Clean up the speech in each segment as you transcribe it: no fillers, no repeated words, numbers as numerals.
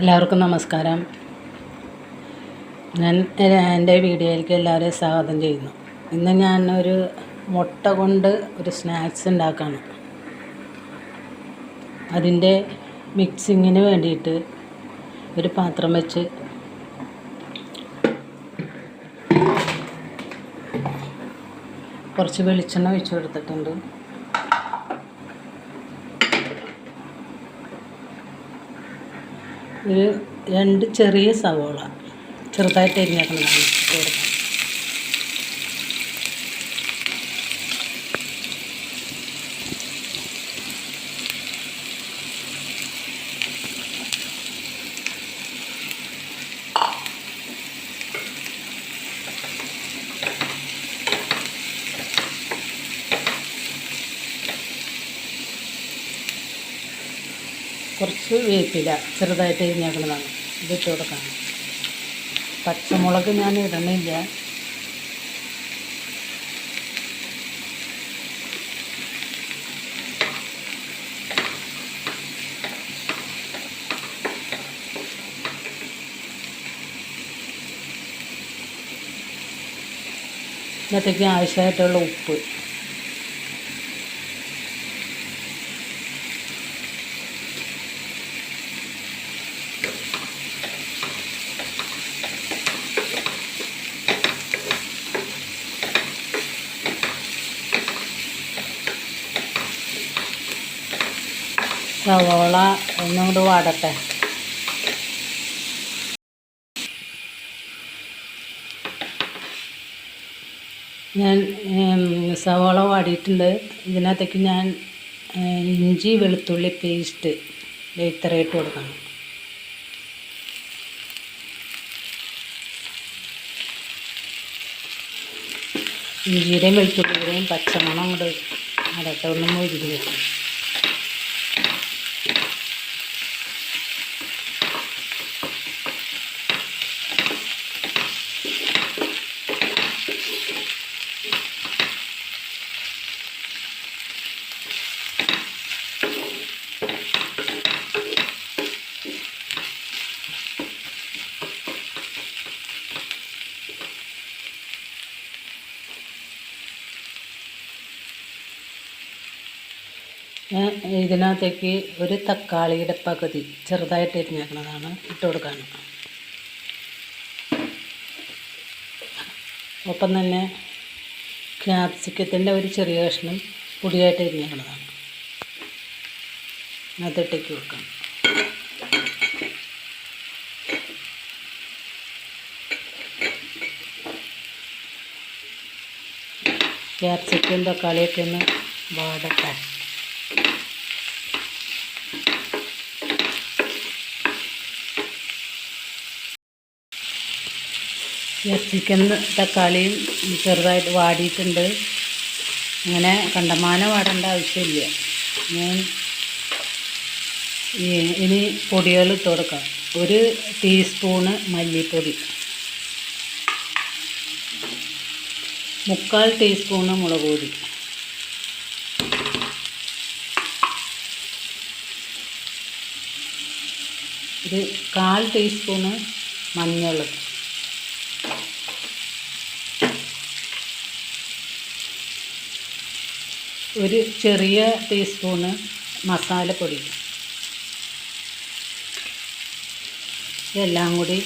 എല്ലാവർക്കും നമസ്കാരം. ഞാൻ എൻ്റെ വീഡിയോയിലേക്ക് എല്ലാവരെയും സ്വാഗതം ചെയ്യുന്നു. ഇന്ന് ഞാൻ ഒരു മുട്ട കൊണ്ട് ഒരു സ്നാക്സ് ഉണ്ടാക്കുകയാണ്. അതിൻ്റെ മിക്സിങ്ങിന് വേണ്ടിയിട്ട് ഒരു പാത്രം വെച്ച് കുറച്ച് വെളിച്ചെണ്ണ ഒഴിച്ച് കൊടുത്തിട്ടുണ്ട്. ഒരു 2 ചെറിയ സവോള ചെറുതായിട്ട് അരിഞ്ഞേക്കുന്നതാണ് ഇട്ട് കൊടുക്കാം. കുറച്ച് വേപ്പില ചെറുതായിട്ട് അരിഞ്ഞേക്കുന്നതാണ് ഇതിട്ട് കൊടുക്കാം. പച്ചമുളക് ഞാൻ ഇടണില്ല. ഇന്നത്തേക്ക് ആവശ്യമായിട്ടുള്ള ഉപ്പ്, സവോള ഒന്നും കൂടി വാടട്ടെ. ഞാൻ സവോള വാടിയിട്ടുണ്ട്. ഇതിനകത്തേക്ക് ഞാൻ ഇഞ്ചി വെളുത്തുള്ളി പേസ്റ്റ് ഇത്രയിട്ട് കൊടുക്കണം. ഇഞ്ചിയുടെയും വെളുത്തുള്ളിയുടെയും പച്ചമണം കൊണ്ട് അടട്ടെ ഒന്ന് മൊരിഞ്ഞ് വെക്കും. ഇതിനകത്തേക്ക് ഒരു തക്കാളിയുടെ പകുതി ചെറുതായിട്ട് എരിഞ്ഞേക്കുന്നതാണ് ഇട്ട് കൊടുക്കാൻ. ഒപ്പം തന്നെ ക്യാപ്സിക്കത്തിൻ്റെ ഒരു ചെറിയ കഷ്ണം പൊടിയായിട്ട് എരിഞ്ഞേക്കുന്നതാണ് അതിട്ടേക്ക് കൊടുക്കണം. ക്യാപ്സിക്കും തക്കാളിയൊക്കെ ഒന്ന് വാടട്ടെ. ക്യാപ്സിക്കം തക്കാളിയും ചെറുതായിട്ട് വാടിയിട്ടുണ്ട്. അങ്ങനെ കണ്ടമാനം വാടേണ്ട ആവശ്യമില്ല. ഞാൻ ഇനി പൊടികൾ ഇട്ട് കൊടുക്കാം. 1 ടീസ്പൂണ് മല്ലിപ്പൊടി, 3/4 ടീസ്പൂണ് മുളക് പൊടി, ഒരു 1/4 ടീസ്പൂണ് മഞ്ഞൾ, ഒരു ചെറിയ ടീസ്പൂണ് മസാലപ്പൊടി. ഇതെല്ലാം കൂടി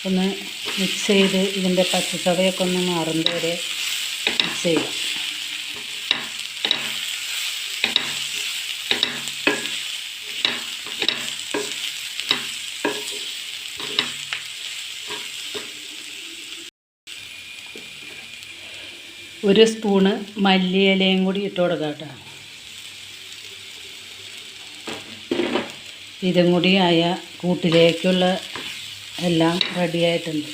ഒന്ന് മിക്സ് ചെയ്ത് ഇതിൻ്റെ പച്ചച്ചവയൊക്കെ ഒന്ന് മാറുന്നത് വരെ മിക്സ് ചെയ്യാം. ഒരു സ്പൂണ് മല്ലിയിലയും കൂടി ഇട്ട് കൊടുക്കാം കേട്ടോ. ഇതും കൂടി ആയ കൂട്ടിലേക്കുള്ള എല്ലാം റെഡിയായിട്ടുണ്ട്.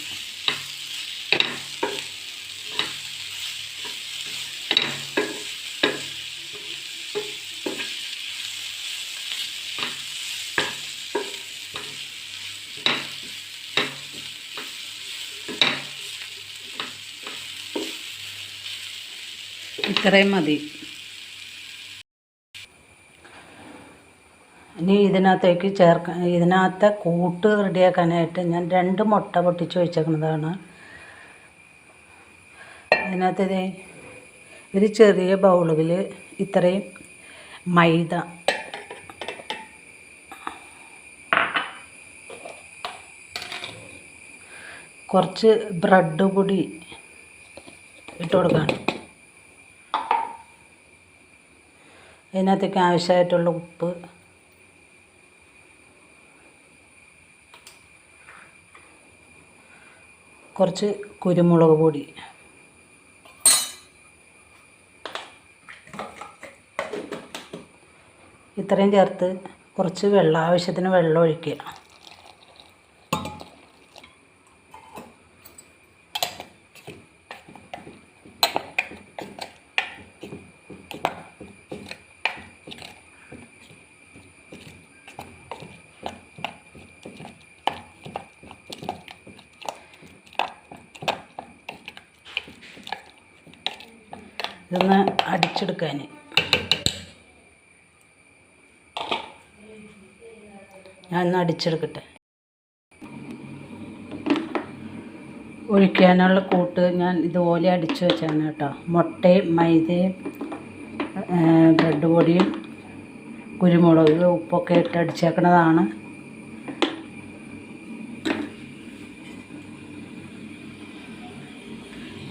ഇത്രയും മതി. ഇനി ഇതിനകത്തെ കൂട്ട് റെഡിയാക്കാനായിട്ട് ഞാൻ 2 മുട്ട പൊട്ടിച്ച് വെച്ചേക്കുന്നതാണ്. അതിനകത്ത് ഒരു ചെറിയ ബൗളിൽ ഇത്രയും മൈദ, കുറച്ച് ബ്രെഡ് പൊടി ഇട്ട് കൊടുക്കണം. അതിനകത്തേക്ക് ആവശ്യമായിട്ടുള്ള ഉപ്പ്, കുറച്ച് കുരുമുളക് പൊടി, ഇത്രയും ചേർത്ത് കുറച്ച് ആവശ്യത്തിന് വെള്ളം ഒഴിക്കുക. ഇതൊന്ന് അടിച്ചെടുക്കാൻ ഞാനൊന്ന് അടിച്ചെടുക്കട്ടെ. ഒഴിക്കാനുള്ള കൂട്ട് ഞാൻ ഇതുപോലെ അടിച്ച് വെച്ചാണ് കേട്ടോ. മുട്ടയും മൈദയും ബ്രെഡ് പൊടിയും കുരുമുളക് ഉപ്പൊക്കെ ഇട്ട് അടിച്ചേക്കണതാണ്.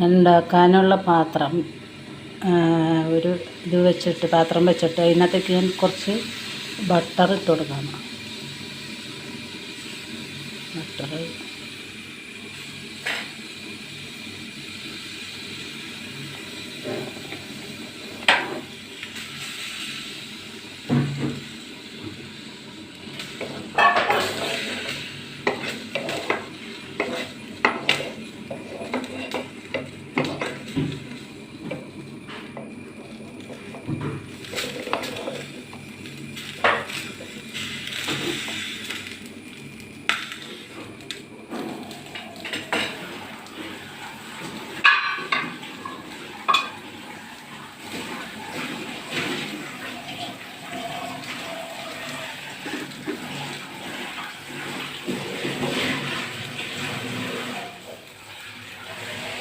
ഉണ്ടാക്കാനുള്ള പാത്രം ഒരു പാത്രം വെച്ചിട്ട് അതിനകത്തേക്ക് ഞാൻ കുറച്ച് ബട്ടർ ഇട്ട് കൊടുക്കണം. ബട്ടർ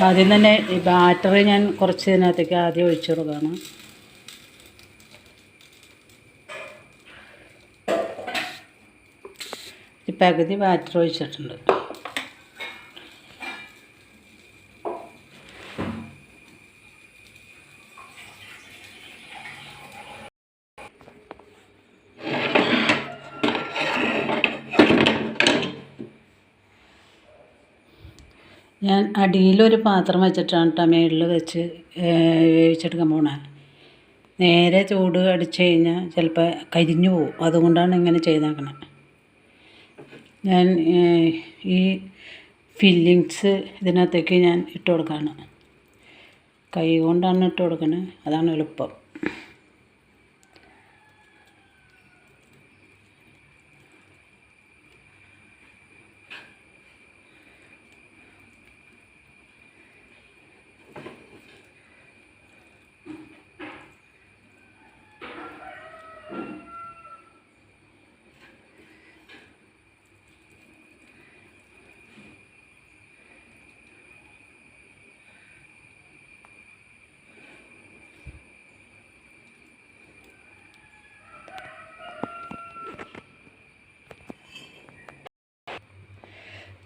ആദ്യം തന്നെ ഈ ബാറ്റർ ഞാൻ കുറച്ച് ഇതിനകത്തേക്ക് ആദ്യം ഒഴിച്ചു കൊടുക്കുകയാണ്. ഈ പകുതി ബാറ്റർ ഒഴിച്ചിട്ടുണ്ട്. ഞാൻ അടിയിലൊരു പാത്രം വെച്ചിട്ടാണ് കേട്ടോ മേളിൽ വെച്ച് വേവിച്ചെടുക്കാൻ പോണേ. നേരെ ചൂട് അടിച്ച് കഴിഞ്ഞാൽ ചിലപ്പോൾ കരിഞ്ഞു പോകും. അതുകൊണ്ടാണ് ഇങ്ങനെ ചെയ്തേക്കണേ. ഞാൻ ഈ ഫില്ലിങ്സ് ഇതിനകത്തേക്ക് ഞാൻ ഇട്ട് കൊടുക്കുകയാണ്. കൈ കൊണ്ടാണ് ഇട്ട് കൊടുക്കണത്, അതാണ് എളുപ്പം.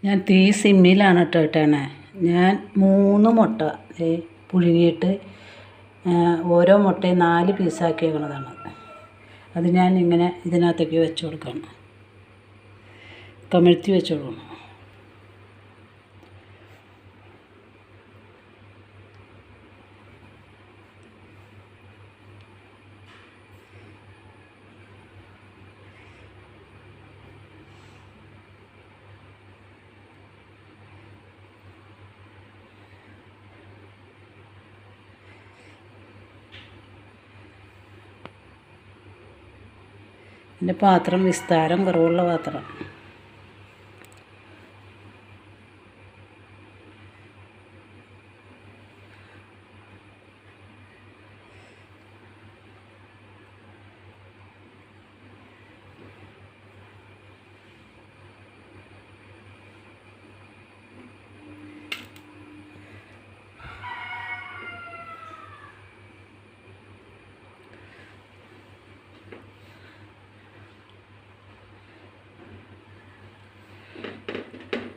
ഞാൻ തീ സിമ്മിലാണ് ഇട്ടേണേ. ഞാൻ 3 മുട്ട പുഴുങ്ങിയിട്ട് ഓരോ മുട്ടയും 4 പീസാക്കി വെക്കണതാണ്. അത് ഞാൻ ഇങ്ങനെ ഇതിനകത്തേക്ക് വെച്ച് കൊടുക്കണം, കമിഴ്ത്തി വെച്ച് കൊടുക്കണം. എൻ്റെ പാത്രം വിസ്താരം കുറവുള്ള പാത്രം.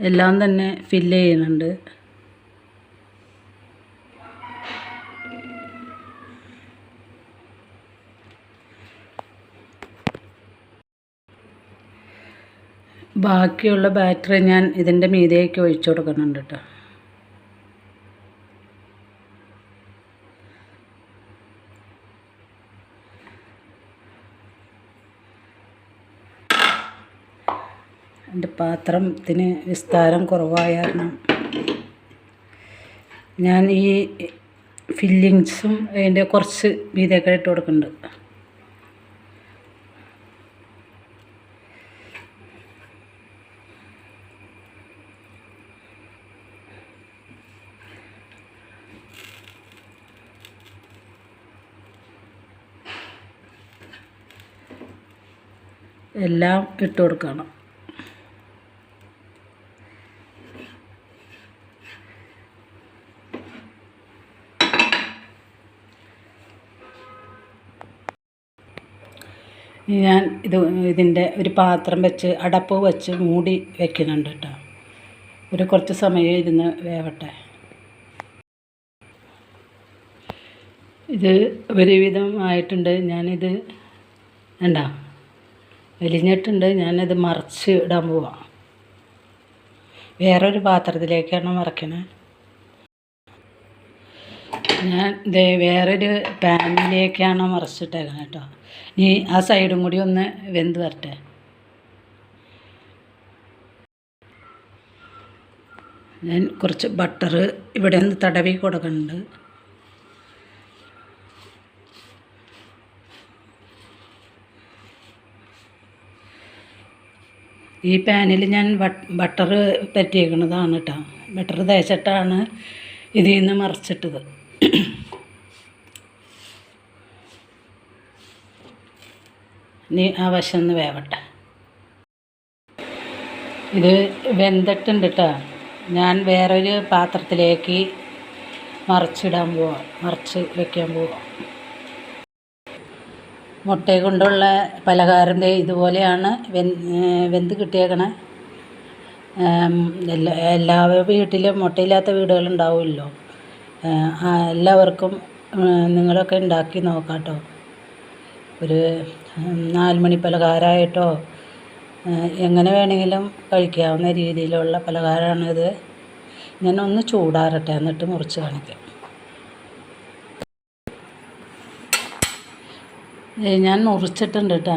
എല്ലാം തന്നെ ഫില്ല് ചെയ്യുന്നുണ്ട്. ബാക്കിയുള്ള ബാറ്ററി ഞാൻ ഇതിൻ്റെ മീതേക്ക് ഒഴിച്ചു കൊടുക്കുന്നുണ്ട് കേട്ടോ. എൻ്റെ പാത്രത്തിന് വിസ്താരം കുറവായ കാരണം ഞാൻ ഈ ഫില്ലിങ്സും അതിൻ്റെ കുറച്ച് മീതേക്ക് ഇട്ട് കൊടുക്കുന്നുണ്ട്. എല്ലാം ഇട്ട് കൊടുക്കണം. ഞാൻ ഇതിൻ്റെ ഒരു പാത്രം വെച്ച് അടപ്പ് വെച്ച് മൂടി വയ്ക്കുന്നുണ്ട് കേട്ടോ. ഒരു കുറച്ച് സമയം ഇരുന്ന് വേവട്ടെ. ഇത് ഒരുവിധം ആയിട്ടുണ്ട്. ഞാനിത് വേണ്ട വലിഞ്ഞിട്ടുണ്ട്. ഞാനത് മറിച്ച് ഇടാൻ പോവാം. വേറൊരു പാത്രത്തിലേക്കാണ് മറക്കണേ. ഞാൻ വേറൊരു പാനിലേക്കാണ് മറിച്ചിട്ടേക്കണം കേട്ടോ. ഇനി ആ സൈഡും കൂടി ഒന്ന് വെന്ത് വരട്ടെ. ഞാൻ കുറച്ച് ബട്ടർ ഇവിടെ ഒന്ന് തടവി കൊടുക്കുന്നുണ്ട്. ഈ പാനിൽ ഞാൻ ബട്ടർ പറ്റിയേക്കുന്നതാണ് കേട്ടോ. ബട്ടർ തേച്ചിട്ടാണ് ഇതിൽ നിന്ന് മറിച്ചിട്ടത്. ഇനി ആ വശം ഒന്ന് വേവട്ടെ. ഇത് വെന്തിട്ടുണ്ട് കേട്ടോ. ഞാൻ വേറൊരു പാത്രത്തിലേക്ക് മറിച്ച് വയ്ക്കാൻ പോവാം. മുട്ട കൊണ്ടുള്ള പലഹാരം ഇതുപോലെയാണ് വെന്ത് കിട്ടിയേക്കണേ. എല്ലാ വീട്ടിലും മുട്ടയില്ലാത്ത വീടുകളുണ്ടാവുമല്ലോ. എല്ലാവർക്കും നിങ്ങളൊക്കെ ഉണ്ടാക്കി നോക്കാം കേട്ടോ. ഒരു 4 മണി പലഹാരമായിട്ടോ എങ്ങനെ വേണമെങ്കിലും കഴിക്കാവുന്ന രീതിയിലുള്ള പലഹാരമാണിത്. ഞാനൊന്ന് ചൂടാറട്ടെ എന്നിട്ട് മുറിച്ച് കാണിക്കാം. ഞാൻ മുറിച്ചിട്ടുണ്ട് കേട്ടോ.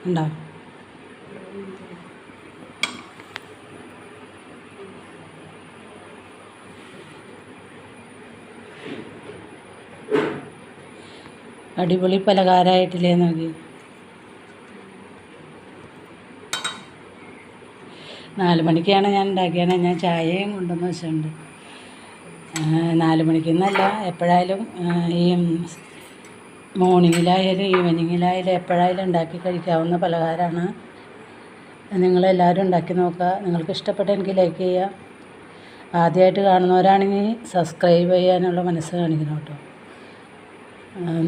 ഉണ്ടോ? അടിപൊളി പലഹാരമായിട്ടില്ലേ നോക്കി. 4 മണിക്കാണ് ഞാൻ ഉണ്ടാക്കിയത്. ഞാൻ ചായയും കൊണ്ടുവന്ന് വെച്ചിട്ടുണ്ട്. 4 മണിക്കെന്നല്ല, എപ്പോഴായാലും ഈ മോർണിംഗിലായാലും ഈവനിങ്ങിലായാലും എപ്പോഴായാലും ഉണ്ടാക്കി കഴിക്കാവുന്ന പലഹാരമാണ്. നിങ്ങളെല്ലാവരും ഉണ്ടാക്കി നോക്കുക. നിങ്ങൾക്ക് ഇഷ്ടപ്പെട്ട എനിക്ക് ലൈക്ക് ചെയ്യുക. ആദ്യമായിട്ട് കാണുന്നവരാണെങ്കിൽ സബ്സ്ക്രൈബ് ചെയ്യാനുള്ള മനസ്സ് കാണിക്കണം കേട്ടോ.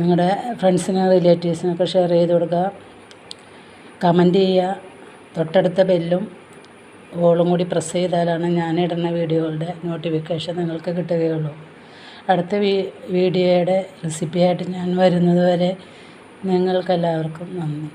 നിങ്ങളുടെ ഫ്രണ്ട്സിനും റിലേറ്റീവ്സിനൊക്കെ ഷെയർ ചെയ്ത് കൊടുക്കുക. കമൻറ്റ് ചെയ്യുക. തൊട്ടടുത്ത ബെല്ലും ഓളും കൂടി പ്രസ് ചെയ്താലാണ് ഞാനിടുന്ന വീഡിയോകളുടെ നോട്ടിഫിക്കേഷൻ നിങ്ങൾക്ക് കിട്ടുകയുള്ളൂ. അടുത്ത വീഡിയോയുടെ റെസിപ്പിയായിട്ട് ഞാൻ വരുന്നത് വരെ നിങ്ങൾക്കെല്ലാവർക്കും നന്ദി.